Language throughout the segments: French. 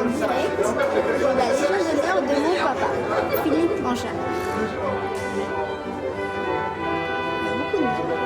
direct pour la Légion d'honneur de mon papa, Philippe Manchard. Il y a beaucoup de monde.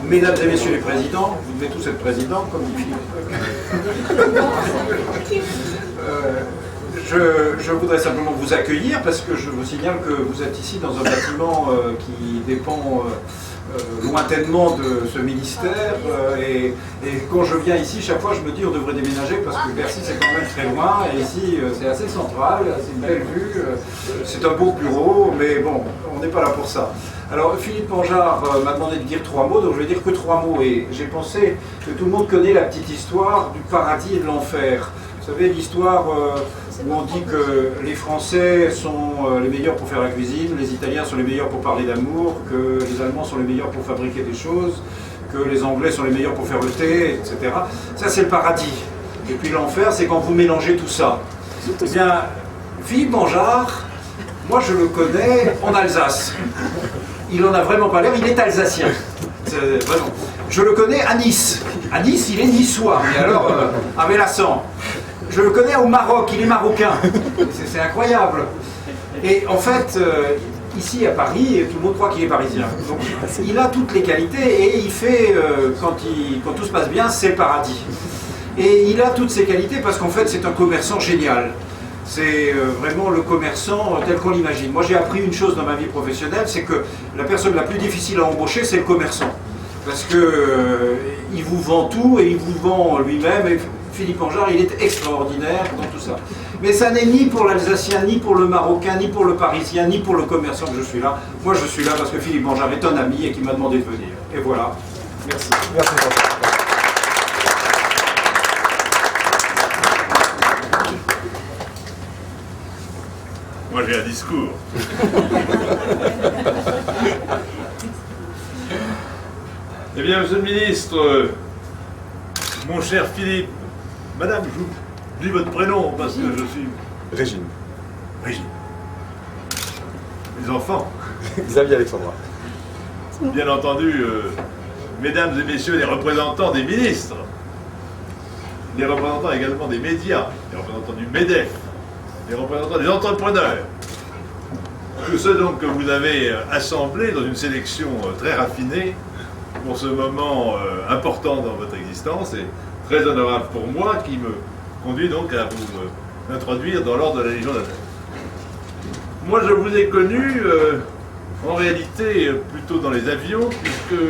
Mesdames et messieurs les présidents, vous devez tous être présidents, comme dit Philippe. Je voudrais simplement vous accueillir parce que je vous signale que vous êtes ici dans un bâtiment qui dépend lointainement de ce ministère et quand je viens ici, chaque fois je me dis on devrait déménager parce que Bercy c'est quand même très loin et ici c'est assez central, c'est une belle vue, c'est un beau bureau, mais bon, on n'est pas là pour ça. Alors Philippe Manchard m'a demandé de dire 3 mots, donc je vais dire que 3 mots et j'ai pensé que tout le monde connaît la petite histoire du paradis et de l'enfer. Vous savez l'histoire où on dit que les Français sont les meilleurs pour faire la cuisine, les Italiens sont les meilleurs pour parler d'amour, que les Allemands sont les meilleurs pour fabriquer des choses, que les Anglais sont les meilleurs pour faire le thé, etc. Ça c'est le paradis. Et puis l'enfer c'est quand vous mélangez tout ça. Eh bien, Philippe Manchard, moi je le connais en Alsace. Il n'en a vraiment pas l'air, il est alsacien. Vraiment. Je le connais à Nice. À Nice, il est niçois, mais alors, avec l'accent. Je le connais au Maroc, il est marocain. C'est incroyable. Et en fait, ici à Paris, tout le monde croit qu'il est parisien. Donc, il a toutes les qualités et il fait, quand tout se passe bien, c'est le paradis. Et il a toutes ces qualités parce qu'en fait, c'est un commerçant génial. C'est vraiment le commerçant tel qu'on l'imagine. Moi j'ai appris une chose dans ma vie professionnelle, c'est que la personne la plus difficile à embaucher, c'est le commerçant. Parce que il vous vend tout et il vous vend lui-même. Et Philippe Manchard, il est extraordinaire dans tout ça. Mais ça n'est ni pour l'Alsacien, ni pour le Marocain, ni pour le Parisien, ni pour le commerçant que je suis là. Moi je suis là parce que Philippe Manchard est un ami et qui m'a demandé de venir. Et voilà. Merci. Merci. Moi j'ai un discours. Eh bien, monsieur le ministre, mon cher Philippe, madame, je dis votre prénom parce que je suis... Régine. Régine. Les enfants. Xavier Alexandra. Bien entendu, mesdames et messieurs les représentants des ministres, les représentants également des médias, les représentants du MEDEF, les représentants des entrepreneurs. Tous ceux donc que vous avez assemblés dans une sélection très raffinée pour ce moment important dans votre existence et très honorable pour moi qui me conduit donc à vous introduire dans l'ordre de la Légion d'honneur. Moi je vous ai connu en réalité plutôt dans les avions puisque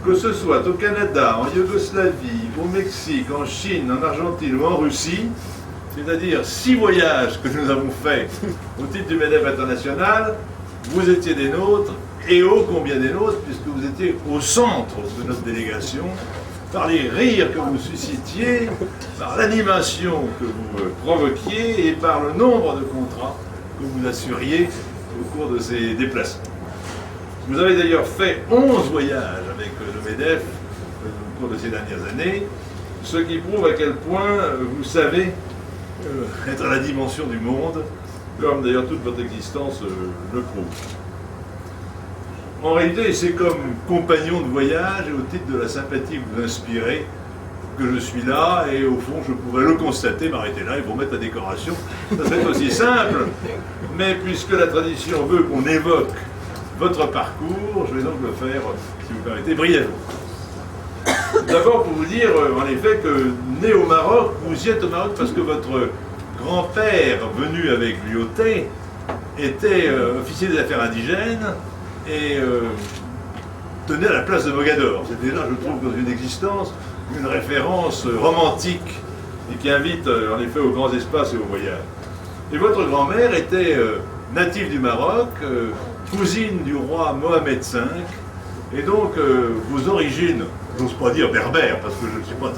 que ce soit au Canada, en Yougoslavie, au Mexique, en Chine, en Argentine ou en Russie, c'est-à-dire 6 voyages que nous avons faits au titre du MEDEF international, vous étiez des nôtres, et ô combien des nôtres, puisque vous étiez au centre de notre délégation, par les rires que vous suscitiez, par l'animation que vous provoquiez, et par le nombre de contrats que vous assuriez au cours de ces déplacements. Vous avez d'ailleurs fait 11 voyages avec le MEDEF, cours de ces dernières années, ce qui prouve à quel point vous savez être à la dimension du monde, comme d'ailleurs toute votre existence le prouve. En réalité, c'est comme compagnon de voyage et au titre de la sympathie que vous inspirez que je suis là, et au fond, je pourrais le constater, m'arrêter là et vous remettre la décoration. Ça serait aussi simple, mais puisque la tradition veut qu'on évoque votre parcours, je vais donc le faire, si vous permettez, brièvement. D'abord pour vous dire, en effet, que né au Maroc, vous y êtes au Maroc parce que votre grand-père, venu avec lui au thé, était officier des affaires indigènes et tenait à la place de Mogador. C'est déjà, je trouve, dans une existence, une référence romantique et qui invite en effet aux grands espaces et aux voyages. Et votre grand-mère était native du Maroc, cousine du roi Mohamed V, et donc vos origines, j'ose pas dire berbères, parce que je ne suis pas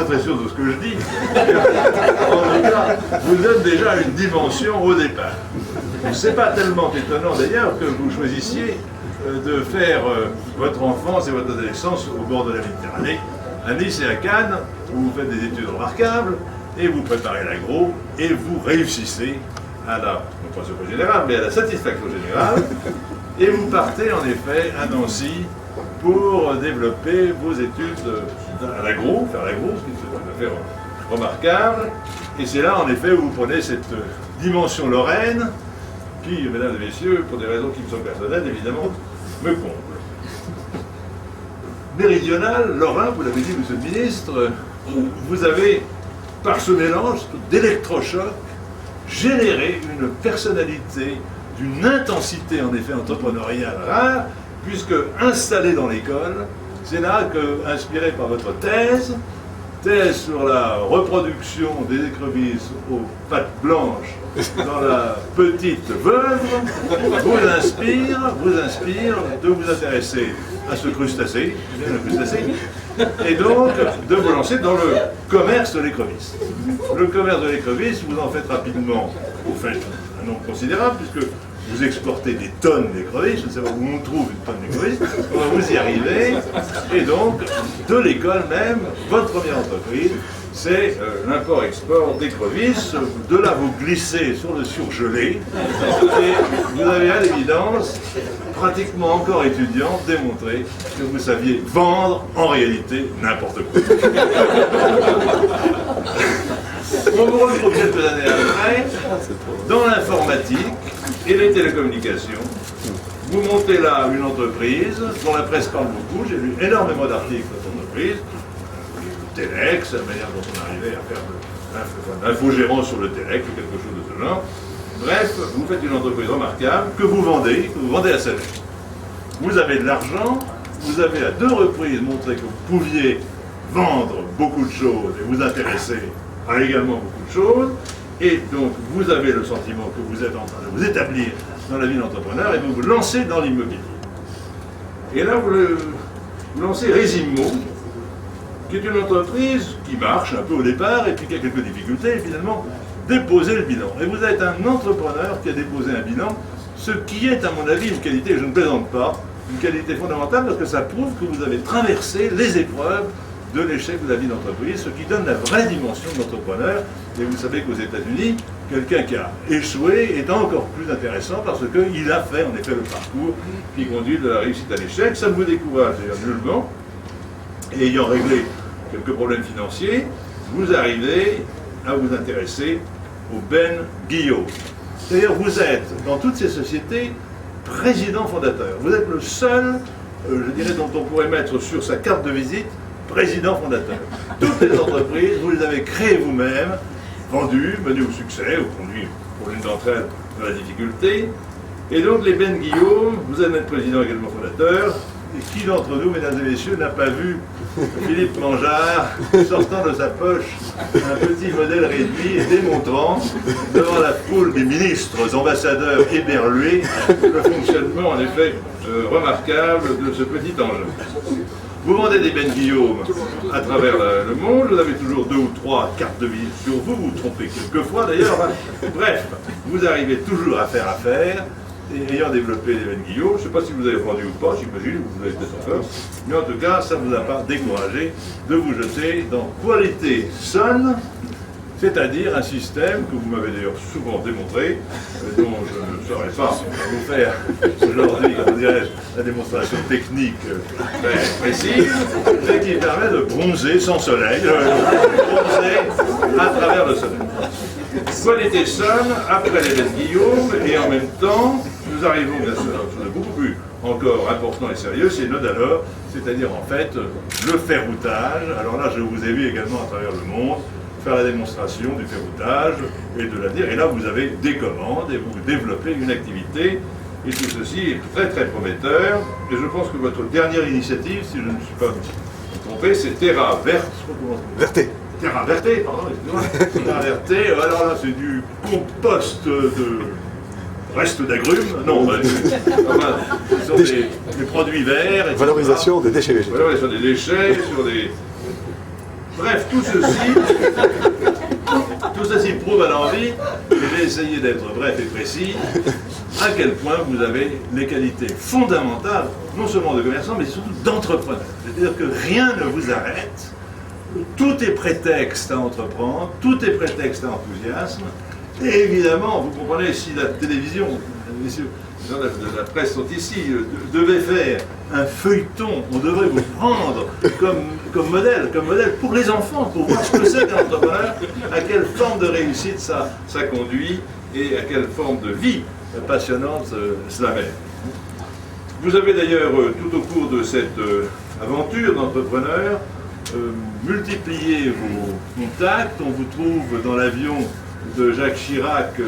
très sûr de ce que je dis, en tout cas, vous donne déjà une dimension au départ. C'est pas tellement étonnant d'ailleurs que vous choisissiez de faire votre enfance et votre adolescence au bord de la Méditerranée, à Nice et à Cannes, où vous faites des études remarquables, et vous préparez l'agro, et vous réussissez à la, non pas surprise générale, mais à la satisfaction générale, et vous partez en effet à Nancy pour développer vos études à l'agro, faire l'agro, ce qui est une affaire remarquable, et c'est là en effet où vous prenez cette dimension lorraine, qui, mesdames et messieurs, pour des raisons qui me sont personnelles, évidemment, me comble. Méridional, lorrain, vous l'avez dit, monsieur le ministre, vous avez, par ce mélange d'électrochocs, généré une personnalité d'une intensité, en effet, entrepreneuriale rare, puisque installé dans l'école, c'est là que, inspiré par votre thèse sur la reproduction des écrevisses aux pattes blanches dans la petite veuve, vous inspire de vous intéresser à ce crustacé, et donc de vous lancer dans le commerce de l'écrevisse. Le commerce de l'écrevisse, vous en faites rapidement, vous faites un nombre considérable, puisque vous exportez des tonnes d'écrevisses, je ne sais pas où on trouve une tonne d'écrevisses, vous y arrivez, et donc, de l'école même, votre première entreprise, c'est l'import-export d'écrevisses. De là, vous glissez sur le surgelé, et vous avez à l'évidence, pratiquement encore étudiant, démontré que vous saviez vendre en réalité n'importe quoi. On vous retrouve quelques années après dans l'informatique et les télécommunications. Vous montez là une entreprise dont la presse parle beaucoup. J'ai lu énormément d'articles de cette entreprise. Le Telex, la manière dont on arrivait à faire de l'infogérance sur le Telex ou quelque chose de ce genre. Bref, vous faites une entreprise remarquable que vous vendez à Salé. Vous avez de l'argent, vous avez à 2 reprises montré que vous pouviez vendre beaucoup de choses et vous intéresser à également beaucoup de choses, et donc vous avez le sentiment que vous êtes en train de vous établir dans la vie d'entrepreneur et vous vous lancez dans l'immobilier. Et là, vous lancez Résimmo, qui est une entreprise qui marche un peu au départ et puis qui a quelques difficultés, et finalement déposer le bilan. Et vous êtes un entrepreneur qui a déposé un bilan, ce qui est à mon avis une qualité, je ne plaisante pas, une qualité fondamentale parce que ça prouve que vous avez traversé les épreuves de l'échec de la vie d'entreprise, ce qui donne la vraie dimension de l'entrepreneur. Et vous savez qu'aux États-Unis, quelqu'un qui a échoué est encore plus intéressant parce qu'il a fait en effet le parcours qui conduit de la réussite à l'échec. Ça ne vous décourage d'ailleurs nullement. Et ayant réglé quelques problèmes financiers, vous arrivez à vous intéresser au Ben Guillaume. C'est-à-dire vous êtes, dans toutes ces sociétés, président fondateur. Vous êtes le seul, je dirais, dont on pourrait mettre sur sa carte de visite président fondateur. Toutes les entreprises, vous les avez créées vous-même, vendues, menées au succès, ou conduites pour l'une d'entre elles dans la difficulté. Et donc les Ben Guillaume, vous êtes notre président également fondateur. Et qui d'entre nous, mesdames et messieurs, n'a pas vu Philippe Mangeard sortant de sa poche un petit modèle réduit et démontrant devant la foule des ministres, ambassadeurs éberlués le fonctionnement en effet remarquable de ce petit engin. Vous vendez des Ben Guillaume à travers le monde, vous avez toujours 2 ou 3 cartes de visite sur vous, vous trompez quelquefois d'ailleurs. Bref, vous arrivez toujours à faire affaire et ayant développé les Guillaume, je ne sais pas si vous avez vendu ou pas, j'imagine, vous avez peut-être encore, mais en tout cas, ça ne vous a pas découragé de vous jeter dans Quality Sun, c'est-à-dire un système que vous m'avez d'ailleurs souvent démontré, dont je ne saurais pas vous faire aujourd'hui, comment dirais-je, la démonstration technique très précise, mais qui permet de bronzer sans soleil, bronzer à travers le soleil. Qualité Sun, après les Belles Guillaume, et en même temps, nous arrivons bien sûr à quelque chose de beaucoup plus encore important et sérieux, c'est Nodalor, c'est-à-dire en fait le ferroutage. Alors là, je vous ai vu également à travers le monde faire la démonstration du ferroutage et de l'avenir. Et là, vous avez des commandes et vous développez une activité. Et tout ceci est très très prometteur. Et je pense que votre dernière initiative, si je ne me suis pas trompé, c'est Terra Verte. Verté. Terra Verte, pardon, excusez-moi. Terra Verte, alors là, c'est du compost de reste d'agrumes. Non, enfin, ce sont des produits verts. Etc. Valorisation des déchets végétaux. Valorisation des déchets, sur des... Bref, tout ceci prouve à l'envie, et je vais essayer d'être bref et précis, à quel point vous avez les qualités fondamentales, non seulement de commerçant, mais surtout d'entrepreneur. C'est-à-dire que rien ne vous arrête, tout est prétexte à entreprendre, tout est prétexte à enthousiasme, et évidemment, vous comprenez, si la télévision, messieurs, les gens de la presse sont ici, devait faire un feuilleton, on devrait vous prendre comme modèle pour les enfants, pour voir ce que c'est qu'un entrepreneur, à quelle forme de réussite ça conduit et à quelle forme de vie passionnante cela mène. Vous avez d'ailleurs, tout au cours de cette aventure d'entrepreneur, multiplié vos contacts. On vous trouve dans l'avion de Jacques Chirac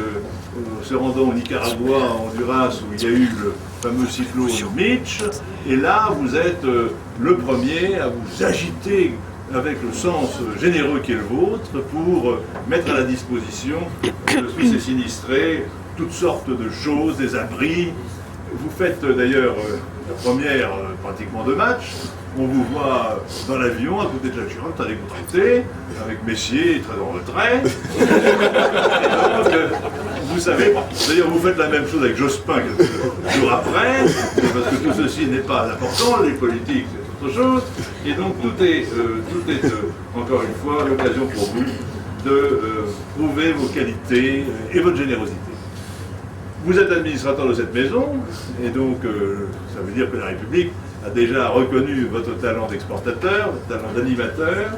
se rendant au Nicaragua, en Honduras, où il y a eu le fameux cyclone Mitch, et là vous êtes le premier à vous agiter avec le sens généreux qui est le vôtre pour mettre à la disposition de tous ces sinistrés toutes sortes de choses, des abris. Vous faites d'ailleurs la première pratiquement de match. On vous voit dans l'avion, à côté de Jacques Chirac, très décontracté, avec Messier très en retrait. Et donc, vous savez, d'ailleurs vous faites la même chose avec Jospin quelques jours après, parce que tout ceci n'est pas important, les politiques c'est autre chose. Et donc tout est encore une fois l'occasion pour vous de prouver vos qualités et votre générosité. Vous êtes administrateur de cette maison, et donc ça veut dire que la République a déjà reconnu votre talent d'exportateur, votre talent d'animateur.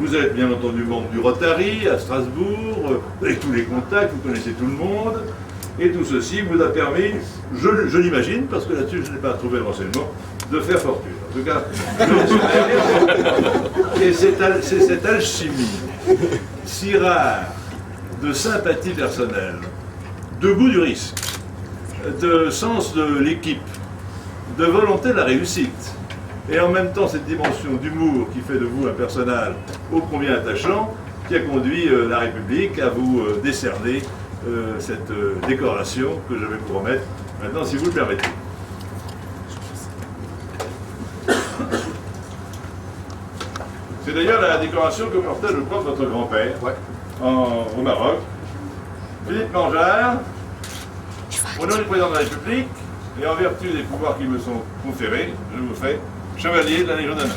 Vous êtes bien entendu membre du Rotary à Strasbourg, avec tous les contacts, vous connaissez tout le monde. Et tout ceci vous a permis, je l'imagine, parce que là-dessus je n'ai pas trouvé le renseignement, de faire fortune. En tout cas, et c'est cette alchimie si rare de sympathie personnelle, de goût du risque, de sens de l'équipe, de volonté de la réussite, et en même temps cette dimension d'humour qui fait de vous un personnage ô combien attachant, qui a conduit la République à vous décerner cette décoration que je vais vous remettre maintenant, si vous le permettez. C'est d'ailleurs la décoration que portait, je crois, votre grand-père au Maroc. Philippe Mangeard, au nom du président de la République, et en vertu des pouvoirs qui me sont conférés, je vous fais chevalier de la Légion d'honneur.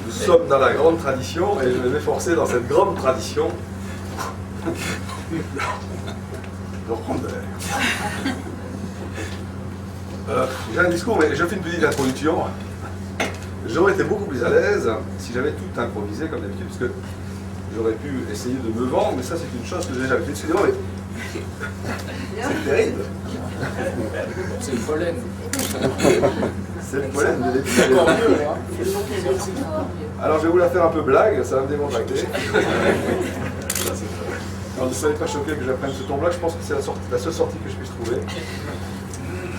Nous sommes dans la grande tradition et je vais m'efforcer dans cette grande tradition de rondeur. J'ai un discours, mais je fais une petite introduction. J'aurais été beaucoup plus à l'aise si j'avais tout improvisé comme d'habitude, parce que j'aurais pu essayer de me vendre, mais ça c'est une chose que j'ai déjà fait. Excusez-moi, mais c'est terrible. C'est le pollen. C'est le pollen de l'épisode. Alors je vais vous la faire un peu blague, ça va me décontracter. Alors ne soyez pas choqués que j'apprenne ce ton-là, je pense que c'est la seule sortie que je puisse trouver.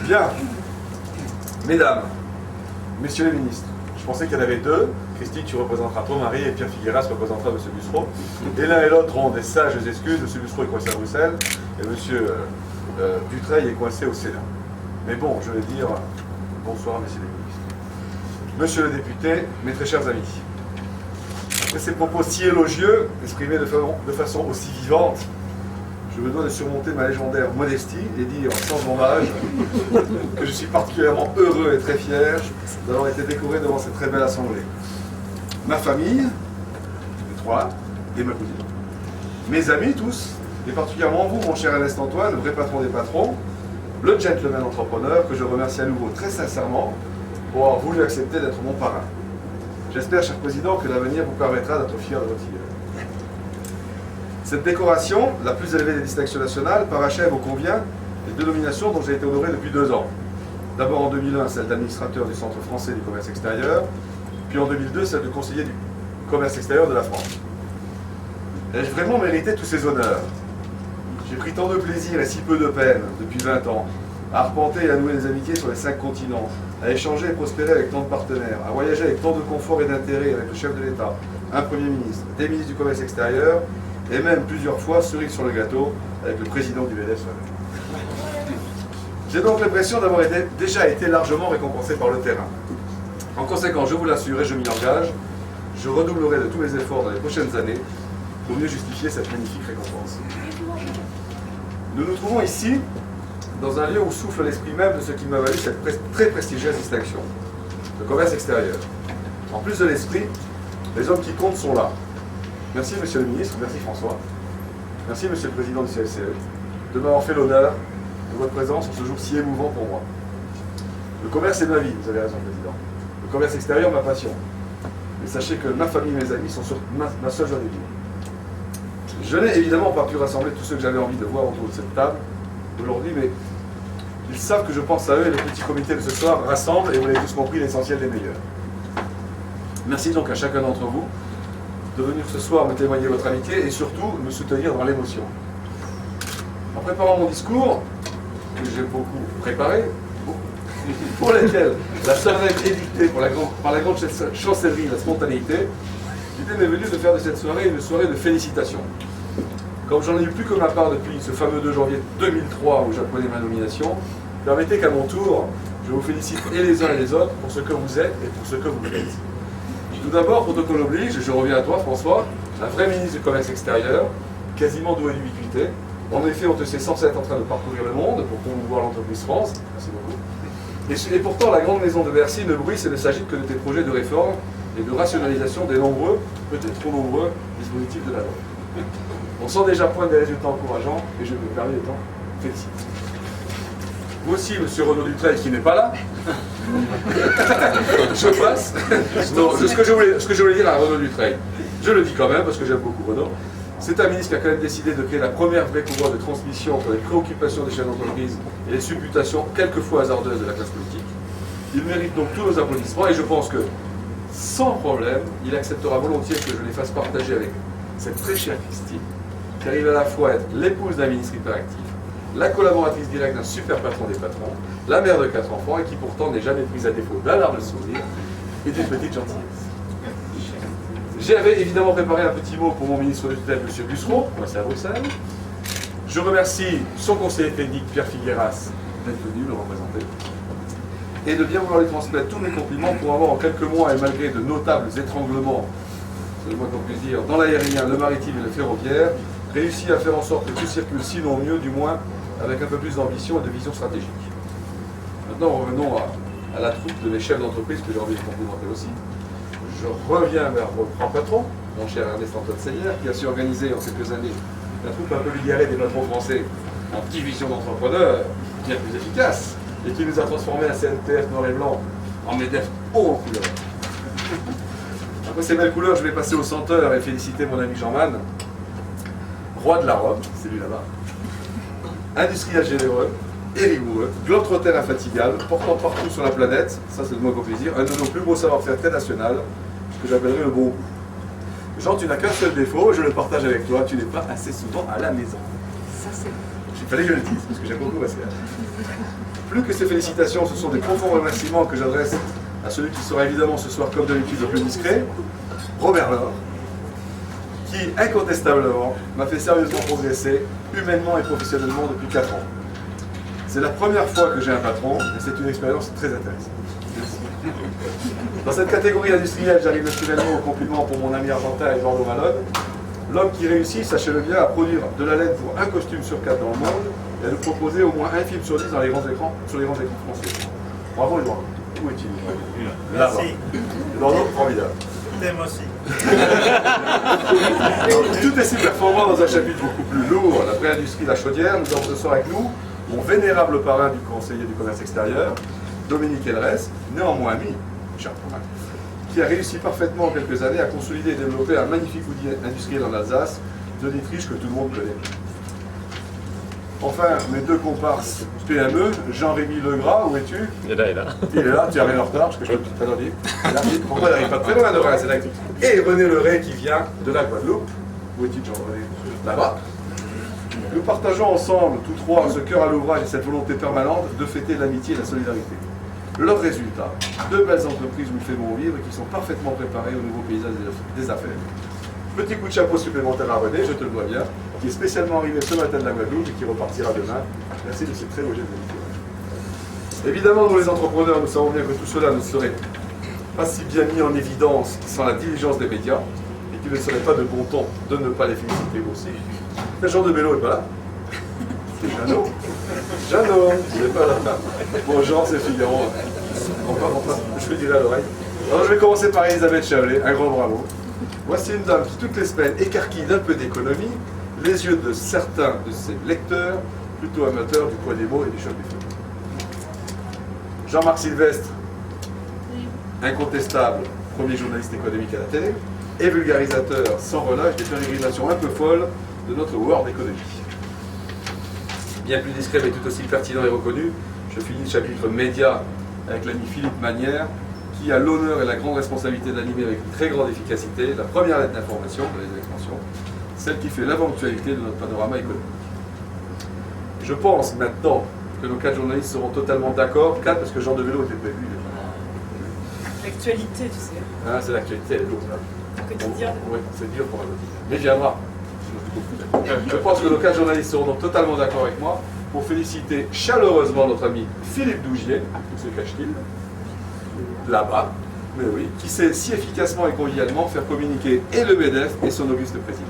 Bien. Mesdames, messieurs les ministres, je pensais qu'il y en avait deux. Christine, tu représenteras ton mari et Pierre Figueras représentera M. Bussereau. Et l'un et l'autre ont des sages excuses. M. Bussereau est coincé à Bruxelles et monsieur Dutreil est coincé au Sénat. Mais bon, je vais dire bonsoir, messieurs les ministres. Monsieur le député, mes très chers amis, après ces propos si élogieux, exprimés de façon aussi vivante, je me dois de surmonter ma légendaire modestie et dire sans hommage que je suis particulièrement heureux et très fier d'avoir été décoré devant cette très belle assemblée. Ma famille, les trois, et ma cousine. Mes amis tous, et particulièrement vous, mon cher Ernest Antoine, le vrai patron des patrons, le gentleman entrepreneur que je remercie à nouveau très sincèrement pour avoir voulu accepter d'être mon parrain. J'espère, cher président, que l'avenir vous permettra d'être fier de votre filleul. Cette décoration, la plus élevée des distinctions nationales, parachève ô combien les deux nominations dont j'ai été honoré depuis 2 ans. D'abord en 2001, celle d'administrateur du Centre français du commerce extérieur, puis en 2002, celle de conseiller du commerce extérieur de la France. Ai-je vraiment mérité tous ces honneurs? J'ai pris tant de plaisir et si peu de peine depuis 20 ans à arpenter et à nouer des amitiés sur les 5 continents, à échanger et prospérer avec tant de partenaires, à voyager avec tant de confort et d'intérêt avec le chef de l'État, un Premier ministre, des ministres du commerce extérieur, et même plusieurs fois, cerise sur le gâteau, avec le président du MEDEF. J'ai donc l'impression d'avoir déjà été largement récompensé par le terrain. En conséquence, je vous l'assure et je m'y engage, je redoublerai de tous mes efforts dans les prochaines années pour mieux justifier cette magnifique récompense. Nous nous trouvons ici, dans un lieu où souffle l'esprit même de ce qui m'a valu cette très prestigieuse distinction, le commerce extérieur. En plus de l'esprit, les hommes qui comptent sont là. Merci Monsieur le Ministre, merci François, merci Monsieur le Président du CFCE, de m'avoir fait l'honneur de votre présence en ce jour si émouvant pour moi. Le commerce est ma vie, vous avez raison Président. Le commerce extérieur, ma passion. Mais sachez que ma famille et mes amis sont sur ma seule joie de vivre. Je n'ai évidemment pas pu rassembler tous ceux que j'avais envie de voir autour de cette table aujourd'hui, mais ils savent que je pense à eux et le petit comité de ce soir rassemble, et vous l'avez tous compris, l'essentiel des meilleurs. Merci donc à chacun d'entre vous de venir ce soir me témoigner votre amitié et surtout me soutenir dans l'émotion. En préparant mon discours, que j'ai beaucoup préparé, pour lequel la seule règle édictée par la grande chancellerie, la spontanéité, l'idée m'est venue de faire de cette soirée une soirée de félicitations. Comme j'en ai eu plus que ma part depuis ce fameux 2 janvier 2003 où j'apprenais ma nomination, permettez qu'à mon tour, je vous félicite et les uns et les autres pour ce que vous êtes et pour ce que vous faites. Tout d'abord, protocole oblige, je reviens à toi François, un vrai ministre du commerce extérieur, quasiment doué d'ubiquité. En effet, on te sait sans être en train de parcourir le monde pour promouvoir l'entreprise France. Merci beaucoup. Et pourtant, la grande maison de Bercy ne bruisse et ne s'agite que de tes projets de réforme et de rationalisation des nombreux, peut-être trop nombreux, dispositifs de la loi. On sent déjà poindre des résultats encourageants et je me permets de t'en féliciter. Vous aussi, monsieur Renaud Dutreil, qui n'est pas là, je passe. Non, ce que je voulais dire à Renaud Dutreil, je le dis quand même parce que j'aime beaucoup Renaud, c'est un ministre qui a quand même décidé de créer la première vraie courroie de transmission entre les préoccupations des chefs d'entreprise et les supputations quelquefois hasardeuses de la classe politique. Il mérite donc tous nos applaudissements et je pense que, sans problème, il acceptera volontiers que je les fasse partager avec cette très chère Christine, qui arrive à la fois à être l'épouse d'un ministre hyperactif, la collaboratrice directe d'un super patron des patrons, la mère de 4 enfants et qui pourtant n'est jamais prise à défaut d'un large sourire et d'une petite gentillesse. J'avais évidemment préparé un petit mot pour mon ministre de tutelle, M. Bussereau, c'est à Bruxelles. Je remercie son conseiller technique, Pierre Figueras, d'être venu le représenter et de bien vouloir lui transmettre tous mes compliments pour avoir en quelques mois et malgré de notables étranglements, c'est le moins qu'on puisse dire, dans l'aérien, le maritime et le ferroviaire, réussi à faire en sorte que tout circule sinon mieux, du moins avec un peu plus d'ambition et de vision stratégique. Maintenant, revenons à la troupe de mes chefs d'entreprise que j'ai envie de complimenter aussi. Je reviens vers votre grand patron, mon cher Ernest Antoine Seigneur, qui a su organiser en quelques années la troupe un peu vulgaire des patrons français en division d'entrepreneurs bien plus efficace et qui nous a transformé un CNTF noir et blanc en MEDEF haut en couleur. Après ces belles couleurs, je vais passer au senteur et féliciter mon ami Jean-Man, roi de la robe, c'est lui là-bas, industriel généreux et rigoureux, globetrotter infatigable, portant partout sur la planète, ça c'est le mot qu'on peut dire, un de nos plus beaux savoir-faire très national, que j'appellerais le bon goût. Jean, tu n'as qu'un seul défaut, je le partage avec toi, tu n'es pas assez souvent à la maison. Ça c'est... Il fallait que je le dise, parce que j'aime beaucoup Pascal. Plus que ces félicitations, ce sont des profonds remerciements que j'adresse à celui qui sera évidemment ce soir, comme d'habitude, le plus discret, Robert Laure, qui, incontestablement, m'a fait sérieusement progresser, humainement et professionnellement depuis 4 ans. C'est la première fois que j'ai un patron, et c'est une expérience très intéressante. Dans cette catégorie industrielle, j'arrive naturellement au compliment pour mon ami argentin Eduardo Malone, l'homme qui réussit, sachez-le bien, à produire de la laine pour un costume sur 4 dans le monde, et à nous proposer au moins un film sur 10 dans les grands écrans, sur les grands écrans français. Bravo Eduardo. Où est-il? Là-bas. Eduardo, formidable. T'aimes aussi. Tout est si performant dans un chapitre beaucoup plus lourd, la vraie industrie de la chaudière. Nous avons ce soir avec nous mon vénérable parrain du conseiller du commerce extérieur, Dominique Elres, néanmoins ami, cher parrain, qui a réussi parfaitement en quelques années à consolider et développer un magnifique outil industriel en Alsace, de Dietrich, que tout le monde connaît. Enfin, mes deux comparses PME, Jean-Rémy Legras, où es-tu? Il est là, il est là. Il est là, tu arrives en retard, parce que je peux pas t'en dire. Pourquoi il n'arrive pas très loin de Reims? Et René Leray qui vient de la Guadeloupe. Où est-il, Jean-René? Là-bas. Nous partageons ensemble, tous trois, ce cœur à l'ouvrage et cette volonté permanente de fêter l'amitié et la solidarité. Leur résultat, deux belles entreprises où il fait bon vivre et qui sont parfaitement préparées au nouveau paysage des affaires. Petit coup de chapeau supplémentaire à René, je te le dois bien, qui est spécialement arrivé ce matin de la Guadeloupe et qui repartira demain. Merci de ces très beaux gestes d'amitié. Évidemment, nous les entrepreneurs, nous savons bien que tout cela ne serait pas si bien mis en évidence sans la diligence des médias et qu'il ne serait pas de bon ton de ne pas les féliciter aussi. Le Jean de Bello n'est pas là. C'est Jeannot. Jeannot, il n'est pas là. Bon, Jean, c'est Figaro. Enfin, je le dirai à l'oreille. Alors, je vais commencer par Elisabeth Chavelet, un grand bravo. Voici une dame qui, toutes les semaines, écarquille d'un peu d'économie les yeux de certains de ses lecteurs, plutôt amateurs du poids des mots et du choc des faits. Jean-Marc Sylvestre, incontestable, premier journaliste économique à la télé, et vulgarisateur sans relâche des pérégrinations un peu folles de notre World Economy. Bien plus discret mais tout aussi pertinent et reconnu, je finis le chapitre média avec l'ami Philippe Manière, qui a l'honneur et la grande responsabilité d'animer avec une très grande efficacité la première lettre d'information de les extensions, celle qui fait l'avant-actualité de notre panorama économique. Je pense maintenant que nos 4 journalistes seront totalement d'accord, 4 parce que Jean de Vélo était prévu. L'actualité, tu sais. Ah, c'est l'actualité, elle est lourde. Quotidien. Oui, c'est dur pour un quotidien. Mais viendra. Je pense que nos 4 journalistes seront donc totalement d'accord avec moi pour féliciter chaleureusement notre ami Philippe Dougier, où se cache-t-il? Là-bas, mais oui, qui sait si efficacement et convivialement faire communiquer et le MEDEF et son auguste président.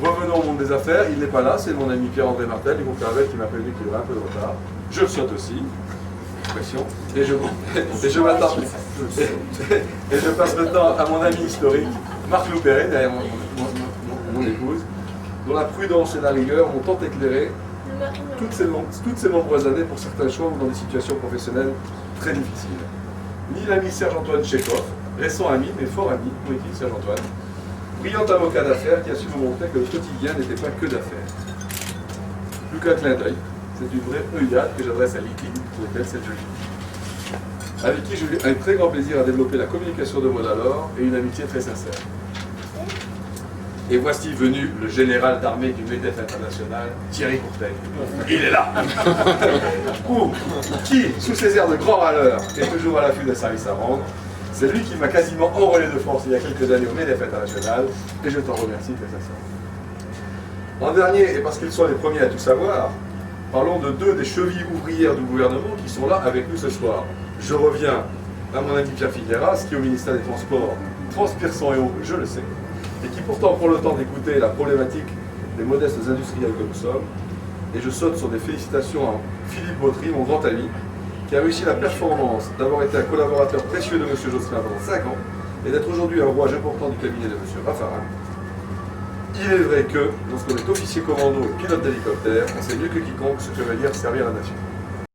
Revenons au monde des affaires, il n'est pas là, c'est mon ami Pierre-André Martel du groupe Carvel qui m'a prévenu qu'il aurait un peu de retard. Je le saute aussi, expression, et je m'attends. Et je passe maintenant à mon ami historique, Marc Louperet, derrière mon épouse, dont la prudence et la rigueur m'ont tant éclairé toutes ces nombreuses années pour certains choix ou dans des situations professionnelles très difficiles. Ni l'ami Serge-Antoine Tchekhov, récent ami, mais fort ami, où est-il Serge-Antoine? Brillant avocat d'affaires qui a su me montrer que le quotidien n'était pas que d'affaires. Plus qu'un clin d'œil, c'est une vraie œillade que j'adresse à Liki, pour lequel c'est joli. Avec qui j'ai eu un très grand plaisir à développer la communication de mode alors et une amitié très sincère. Et voici venu le général d'armée du MEDEF international, Thierry Courtel. Il est là. Ou qui, sous ses airs de grand râleur, est toujours à l'affût d'un service à rendre. C'est lui qui m'a quasiment enrôlé de France il y a quelques années au MEDEF international, et je t'en remercie très sincèrement. En dernier, et parce qu'ils sont les premiers à tout savoir, parlons de 2 des chevilles ouvrières du gouvernement qui sont là avec nous ce soir. Je reviens à mon ami Pierre Figueras, qui au ministère des Transports transpire son héros, je le sais, et qui pourtant prend le temps d'écouter la problématique des modestes industriels que nous sommes. Et je saute sur des félicitations à Philippe Bautry, mon grand ami, qui a réussi la performance d'avoir été un collaborateur précieux de M. Jospin pendant 5 ans et d'être aujourd'hui un rouage important du cabinet de M. Raffarin. Il est vrai que, lorsqu'on est officier commando et pilote d'hélicoptère, on sait mieux que quiconque ce que veut dire servir la nation.